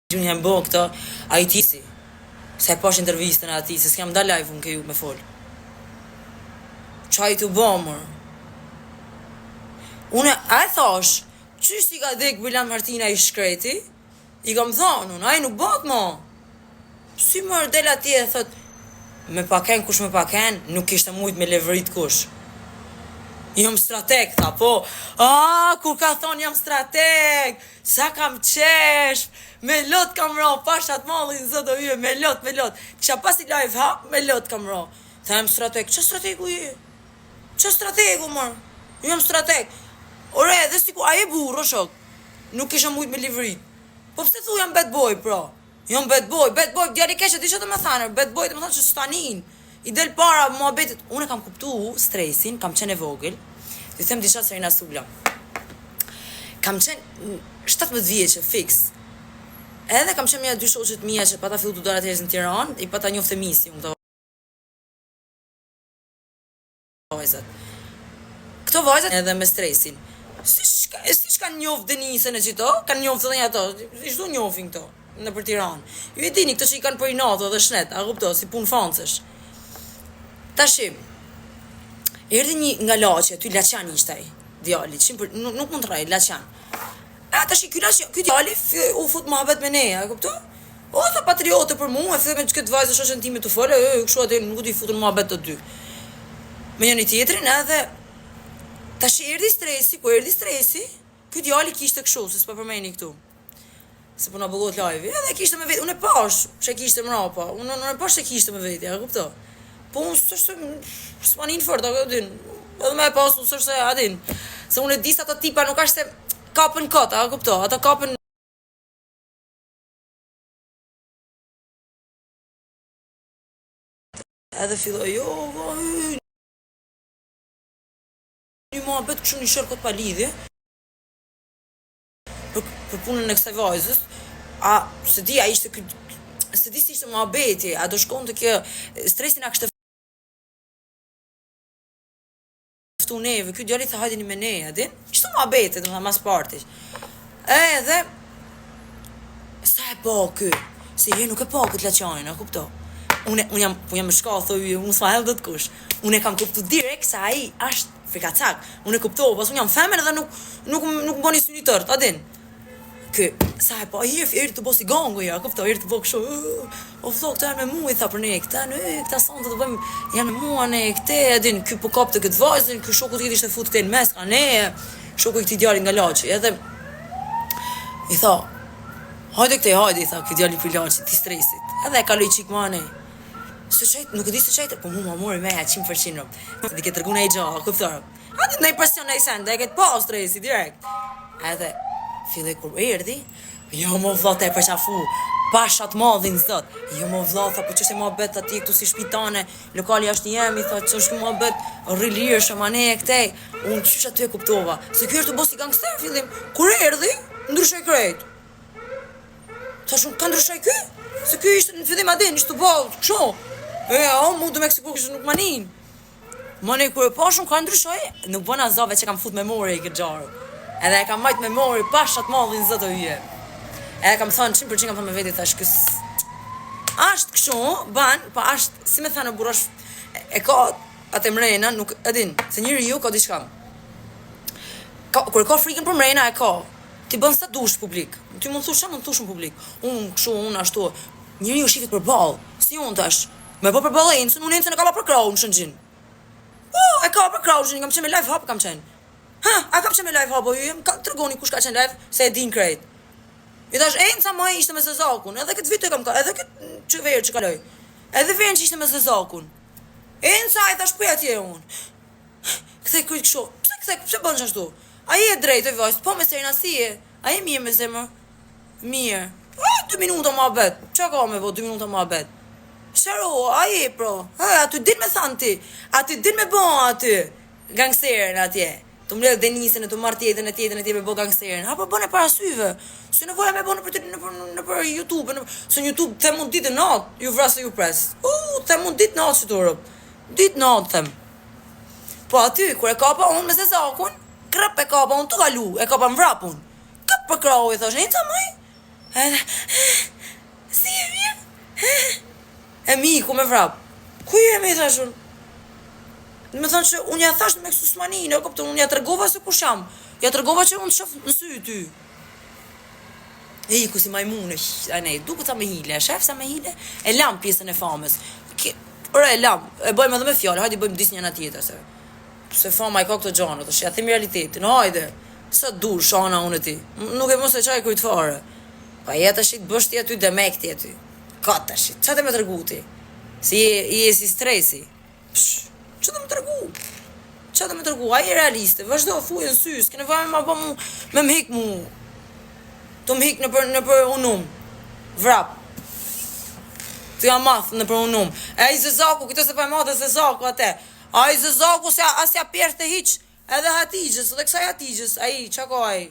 Gjuni jam bo këto, a i tisi. Se e pash intervistën e ati, se s'kam da live unë ke ju me fol. Qa i të bo, mër? Une, a e thash, qysh i ka dhek Bilan Martina i shkreti? I kam thonë unë, a i nuk bot, mo. Si mër del ati e thot, me paken, kush me paken, nuk ishte mujt me levrit kush. Jam strateg, tha, po. Kur ka thonë jam strateg, sa kam qesh, me lot kam ro, pashat mallin zot o yje, me lot. Kisha pas i live hap, me lot kam ro. Tha jam strateg, që strategu je? Që strategu, mër? Jam strateg. Ore, dhe si ku, a e burro, shok? Nuk isha mujt me livrit. Po pse thu jam bad boy, pra? Jam bad boy, djali keqe, di që të me thanë, bad boy të me thanë që stanin. I del para muhabetit, unë kam kuptu stresin, kam qenë e vogël, të them disha Serena Sula. Kam qenë 17 vjeqe, fix. Edhe kam qenë me dy shoqet mija që pata fillu të dora të në Tiranë, i pata njofte misi, unë këto vajzat. Këto vajzat edhe me stresin. Si shka njoft Denisën e qito, kanë njoft të dhe një ato, ishtu njofin këto, në për Tiranë. Ju e dini, këto që i kanë për i nato dhe shnet, a kupto, si pun fancësh. Tashim, erdi një nga Laçi, aty Laçan ishtaj, djali, nuk mund të raj, Laçan. Tashi, ky djali u fut muhabet me neja, kupto? O, tha patriote për mu, e fillë me që këtë vajzë shoqen time të folë, kështu atë nuk t'i futën muhabet të dy. Me njëri tjetrin, edhe, tashi, erdi stresi, ky djali kishte kështu, se s'pa përmeni këtu. Se po na bëllohet live, edhe kishte me vetë, unë e pash, që kishte mrapa, unë e pash që kishte me vetë, ja, kupto? Po unë s'manin fort, a din, edhe me e pasu, sërse, a din, se unë e disë ato tipa nuk ashtë se kapën këtë, a kupto, ata kapën edhe filloj, një mua betë këshu një shërë këtë pa lidhje, për punën e kësaj vajzës, se di, se di si ishte mua beti, a do shkon të kjo, stresin a kështë ftu neve, kjo djali tha hajdini me ne, adin? Qështu mua beti, dhe më tha mas partish. Edhe, sa e po kjo? Se je nuk e po këtë Laçanin, a kupto? Unë jam shka, thoi, unë s'ma hel dhe të kush. Unë e kam kuptu direkt, se aji ashtë frikacak. Unë e kuptu, pas unë jam femen edhe nuk bëni së një tërt, adin? Kë, sa e po, eri të bo si gongo, ja, kupto, eri të bo kësho, o flo, këta janë me mu, i tha për ne, këta sonë të bëjmë, janë me mua ne, këte, edin, kë po kap të këtë vajzën, kë shoku të ishte fut këte në mes, ka ne, shoku i këti djali nga Laçi, edhe, i tha, hajde, i tha, këti djali për Laçi, ti stresit, edhe e kaloj qik ma ne, së qajtë, nuk e di së qajtë, po mu ma mori meja 100%, di ke tërgu në i gjohë, këptarë, adin në i presion në i sen, dhe e këtë po stresi, direkt, edhe, filloj kur erdi, jo mo vlla te përqafu, pashat madhin zot, jo mo vlla, tha po qështë e ma bet ati këtu si shpitane, lokali ashtë jemi, tha që është ma bet rrilirë shëmane e këtej, unë qështë aty e kuptova, se kjo është të bosi gangster fillim, kur erdi, ndryshoj krejt. Tha shumë, ka ndryshoj kjo? Se kjo ishte në fillim adin, ishte të bolë, kësho, mu dë Meksiku kështë nuk manin. Mane, kur e pa shumë ka ndryshoj, nuk bëna zove që kam fut memore i këtë gjarë. Edhe e kam majtë memori pashat mallin zëtë o yje. Edhe kam thënë 100% kam thënë me veti, thash kës ashtë këshu, ban, pa ashtë, si me thënë burash, e ka atë mrena, nuk edin, se njëri ju ka diçka. Kër e ka frikën për mrena, e ka, ti bën sa dush publik, ti mund thush, mund thush në publik, unë këshu, unë ashtu, njëri ju shifit për balë, si unë tash, me po për balë e unë e ka pa për krau në shëngjin. Po, e ka për krau në shëngjin, kam qenë me live hap, kam qenë. A kam që me live habo ju, të tërgoni kush ka qenë live, se e din krejt. I thash, ca ma ishte me Zezakun, edhe këtë vitë e kam ka, edhe këtë që verë që kaloj. Edhe verën që ishte me Zezakun. Ca i thash, pëja tje unë. Këthej kryt kësho, pse bënë që ashtu? A i e drejt e vajzë, po me Serena si e? A i mirë me zemër? Mirë. 2 minuta ma bet, që ka me vo 2 minuta ma bet? Sharo, a i pro, aty din me thanë ti, aty din me bon aty, gangsterën atje. Të mbledh Denisën e të marrë tjetën e me bo gangsterin. Po bëne para syve. Se nevoja me bo në për YouTube. Se në YouTube them mund ditë natë, ju vrasë ju presë. Them mund ditë natë që të rëpë. Ditë natë, them. Po aty, kër e kapa unë me Zezakun, krep e kapa unë të galu, e kapa më vrapun. Këp për krau, i thash, ca maj? Edhe, si e mirë? E mi, ku me vrap? Ku jemi, thashun? Me thonë që unë ja thash me kësu smani, në këpëtë, unë ja të regova se ku sham. Ja të regova që unë të shofë në sy ty. E ku si majmune, a ne, duku ta me hile, shef sa me hile, e lam pjesën e famës. Ora e lam, e bëjmë edhe me fjallë, hajde bëjmë disë njëna tjetër, se fama i ka këto gjanët, është ja thimi realitetin, hajde, sa dur, shana unë e ti, nuk e mos e qaj kujtë fare. Pa jetë është i të bështi aty dhe mekti aty, katë është, që të me të regu ti? Si i e si stresi, që të me të regu? Që të me të regu, a i realiste, vazhdo, thujë në sy, s'ke nevoj me më hik mu, të më hik në për unum, vrap, të jam mathë në për unum, e i zëzaku, këto se pa e madhe zëzaku ate, a i zëzaku se asja pjerë të hiq, edhe hatigjës, edhe kësaj hatigjës, a i, që ko a i,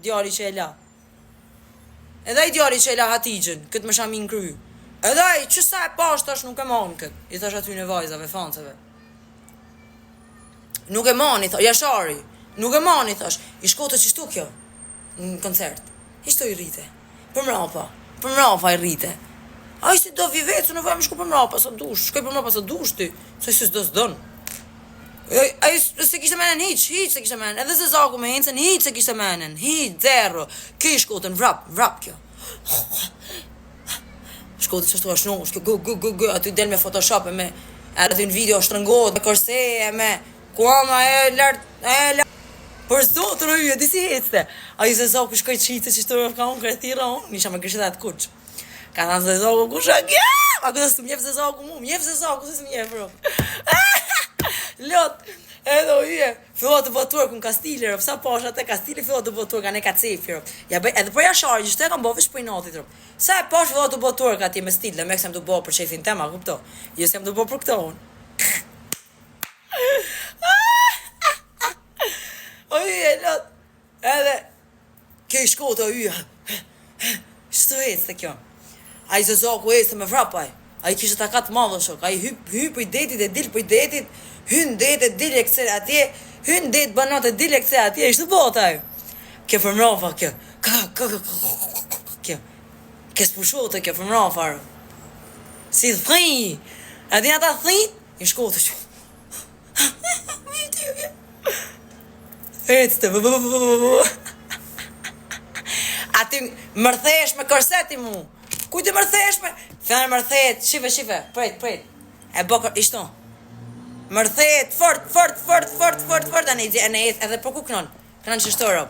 djari që e la, edhe a i djari që e la hatigjën, këtë më shamin kry, edhe a i, që sa e pash tash nuk e manë këtë, i thash aty në vajzave, fanceve, nuk e manë, jashari, nuk e manë, i thash, i shkote që shtu kjo, në koncert, ishto i rrite, për mrapa i rrite. A i si do vi vetë, në vajmë shku për mrapa sa dush, shkoj për mrapa sa dush ti, se si s'do s'don. A i se kishte menen hiq se kishte menen, edhe se zaku me hincën, hiq se kishte menen, hiq, zero, ki shkotën, vrap kjo. Shkotë që shtu ashtu, shko aty del me Photoshop e me, edhe në video shtrëngot, me korse e me, kuama e lartë, për zotër e ju, e disi hecte. A i se zaku shkoj qitë që shtu e ka unë kretira unë, nisha me kështë atë kuq. Ka thënë se zaku kusha kja, a këtë së mjef se zaku mu, mjef se zaku, se së mjef, bro. Lot, edhe o yje, fillat të botuar kun Kastilë, sa pasha te Kastilë fillat të botuar ka ne ka cefi, ja bëj edhe për jashari, gjithë e kam bëvish për i natit, sa e pash fillat të botuar ka ti me stil, dhe me kësem të bo për qefin tema, kupto, jo sem të bo për këto unë. O yje, lot, edhe, kjo i shkota o yje, shtu e të kjo. A i zëzaku e se me vrapaj, a i kishtë takat madhë shok, a i hy për i detit e dil për i detit, hyn det e dil e këse atje, hyn det banat e dil e këse atje, ishtë të bota ju. Kjo për mrafa kjo, kjo s'pushote kjo për mrafa, si të thëj, a di ata thëj, i shkote që. Ecte, ati mërthesh me korseti mu, kujtë mërthesh me, fjanë mërthet, shife, prejt, e bokër, ishto, mërthet, fort, anë edhe për ku kënon që shtorë,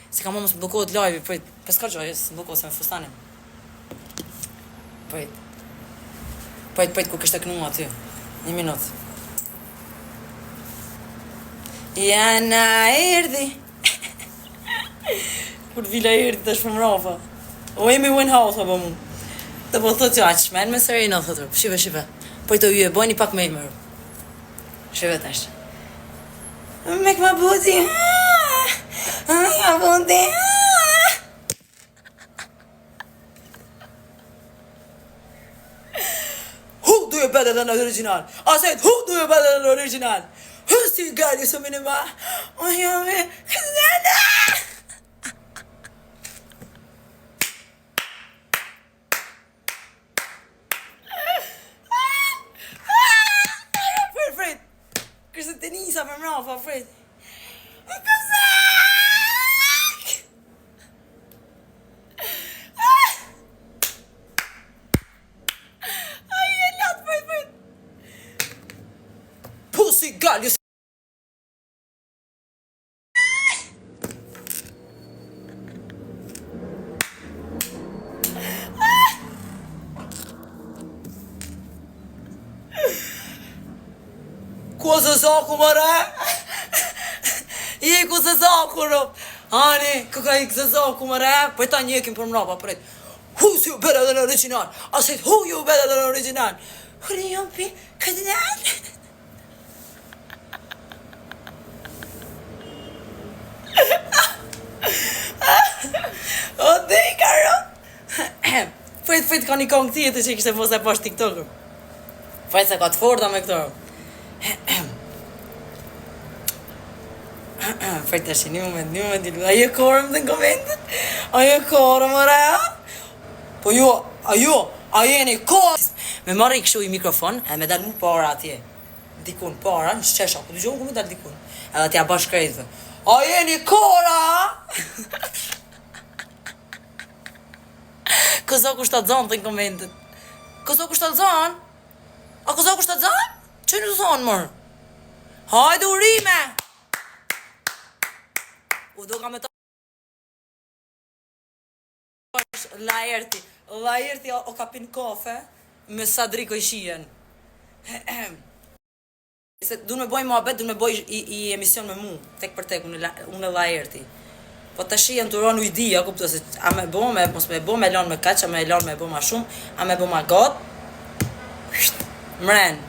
se ka mos më bukohet live, prejt, për s'ka gjoj, së bukohet se me fustanin, prejt, ku kështë të kënu aty, 1 minut. Jana erdi, kur vila erdi të shpëm rafa, o emi uen hauth apo mu. Të po thot që aqë shmen me sërë i në thotër, shive, po i të uje, bojni pak me i mërë. Shive të ashtë. Me këma buti, ja buti, who do you better than the original? I said, who do you better than the original? Who's the guy you saw me in my, oh yeah, man, kështë të tenisa për mrafa, Fred. Këzak! Ai, e latë, Fred. Pussy girl, you ku zëzaku mëre? I ku zëzaku rëp. Ani, këka i zëzaku mëre? Për ta njekim për mrapa përret. Who's you better than original? I said, who you better than original? Hërë jam pi, këtë nërë. O, dhe i karo. Fëjt ka një kongë tjetë që i kështë e posa e pash TikToker. Fëjt se ka të forta me këto. Fëjt të shi, një moment, ajo korëm dhe në komentet, ajo korëm, ora, Po ju, a jeni me marri kështu i mikrofon, e me dal mu para atje. Dikun para, në shqesha, po dëgjohën ku me dal dikun. Edhe atja bash krejtëve. A jeni kora? Këso ku shtatzon të në komentet. Këso ku shtatzon? A këso ku shtatzon? Që në të thonë mërë? Hajde urime! U do ka me ta... Lajerti o ka pin kafe me Sadriko i shien. Se du me boj muhabet, du me boj i emision me mu, tek për tek, unë e Lajerti. Po të shien të ronu i di, a kupto se a me bo, mos me bo, me lan me kaq, a me lan me bo ma shumë, a me bo ma got. Mren.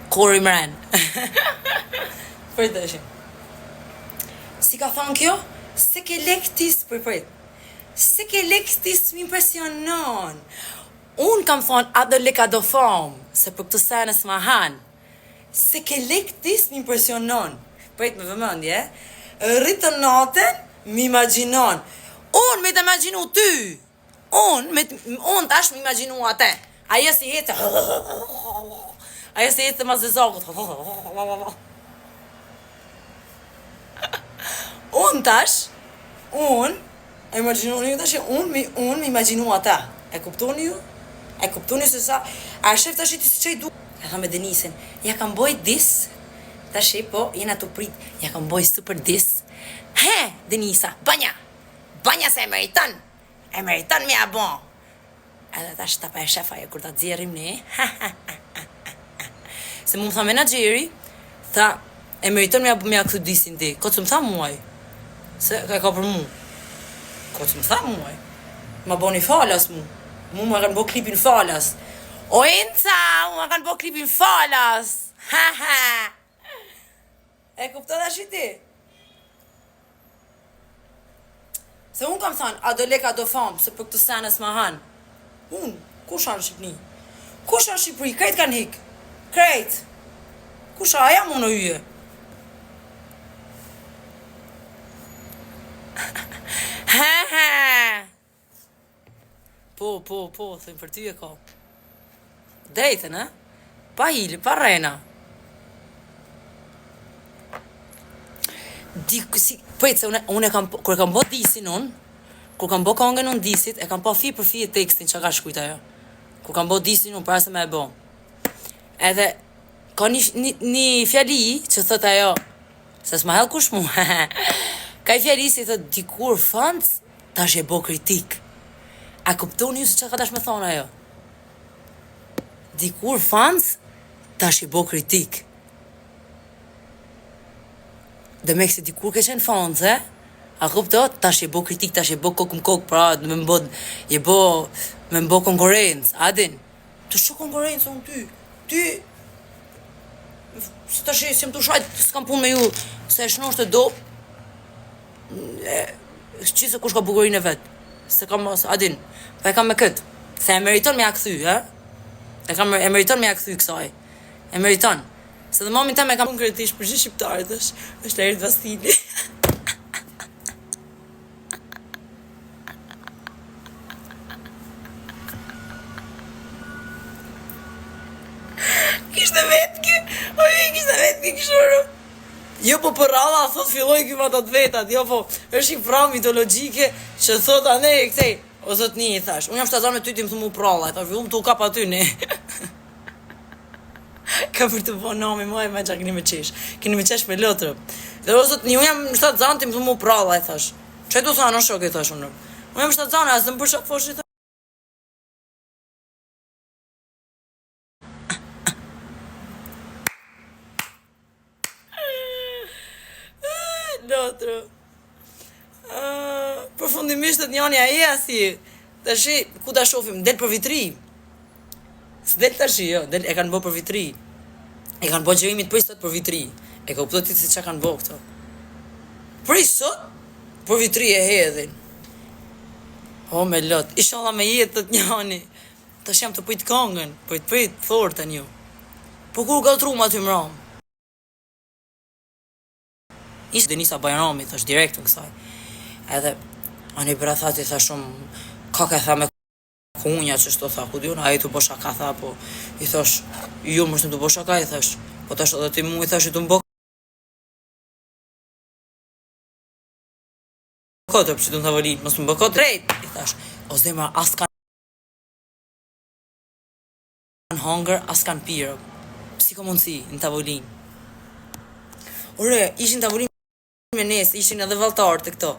Kori mren. Për të shim. Si ka thonë kjo? Se ke lektis, për. Se ke lektis m'impresionon. Unë kam thonë adë leka do famë, se për këtë senës ma hanë. Se ke lektis m'impresionon. Përjt me vëmëndje, rritën natën m'imaginon. Unë me të imaginu ty. Unë tash m'imaginu atë. Ajo si jetë. Ajo si jetë të ma zezakut. Unë tash, e imaginoni ju tash, unë me imaginu ata. E kuptoni ju? E kuptoni se sa, a shef tash i të si që i du. Ja kam me Denisin, ja kam boj dis, tash i po, jena të prit, ja kam boj super dis. He, Denisa, banja se e meriton me a bon. Edhe tash ta pa e shefa e kur ta dzjerim ne. Se mu më tha menageri, tha, e meriton me a këtu disin ti. Ko që më tha muaj, se ka për mu. Ko që më tha muaj, ma bo një falas mu. Mu ma kanë bo klipin falas. O Inca, mu ma kanë bo klipin falas. E kupto dhe shiti? Se unë kam thanë, a do leka do famë, se për këtë senës ma hanë. Unë, kusha në Shqipni? Kusha në Shqipëri? Krejt kanë hikë. Krejt. Kusha, aja mu në yje. Po, thëmë për ty e ka. Dejten, e? Pa hili, pa rena. Pëjtë se unë e kam, kër e kam bo disin unë, kër kam bo kongën unë disit, e kam pa fi për fi e tekstin që ka shkujta jo. Kër kam bo disin unë, para se me e bo. Edhe, ka një fjali që thët ajo, se s'ma hel kush mu, ka i fjali si thët, dikur fans, ta shë e bo kritik. A kuptoni ju se që ka tash me thonë ajo? Dikur fans, ta shë e bo kritik. Dhe me këse dikur ke qenë fans, a kupto, ta shë e bo kritik, ta shë e bo kokë më kokë, pra, me më bo konkurencë, adin? Të shë konkurencë unë ty, se ta shë, si më të shajtë, s'kam punë me ju, se e shnosht e do, qise kush ka bukurin e vetë, se kam, adin, pa e kam me këtë, se e meriton me a këthy, e meriton me a këthy kësaj, e meriton, se dhe mamin ta me kam konkretisht për gjithë shqiptarët, është Lerit Vastili. Kishte vetë këshorë. Jo po për ralla, thot filloj këma të vetat, jo po, është i pra mitologike që thot ane e këtej, o thot një i thash, unë jam shtazan me ty ti më thumu pralla, e ta fillu më të u kap aty ne. Ka për të po nami, moj me qa keni me qesh me lotërë. Dhe o thot një, unë jam shtazan ti më thumu pralla, e thash. Që e du thana shok, e thash unë. Unë jam shtazan, asë më përsha fosh, e thash. Lotro. Përfundimisht të njani a e asi. Të shi, ku ta shofim? Del për vitri. S'del të shi, jo. E kanë bo për vitri. E kanë bo gjërimit për i sot për vitri. E ka uplotit si që kanë bo këto. Për i sot, për vitri e hedhin. O, me lot. Ishala me jetë të njani. Të shem të pëjtë kongën. Pëjtë, thorë të një. Po kur ka të rumë aty më ramë? Ishtë Denisa Bajrami, thash direkt në kësaj. Edhe, anë i brathati thash shumë, ka ka tha me kunja që shto tha, ku diun, a i të bo shaka tha, po i thash, ju më shtë të bo shaka, i thash, po tash edhe ti mu i thash i të mbo kote, për që të në tavolin, mos më bë kote drejt, i thash, o zemra, as kanë hunger, as kanë pirë, si ka mundësi në tavolin. Ore, ishin tavolin me nesë, ishin edhe valtarë të këto.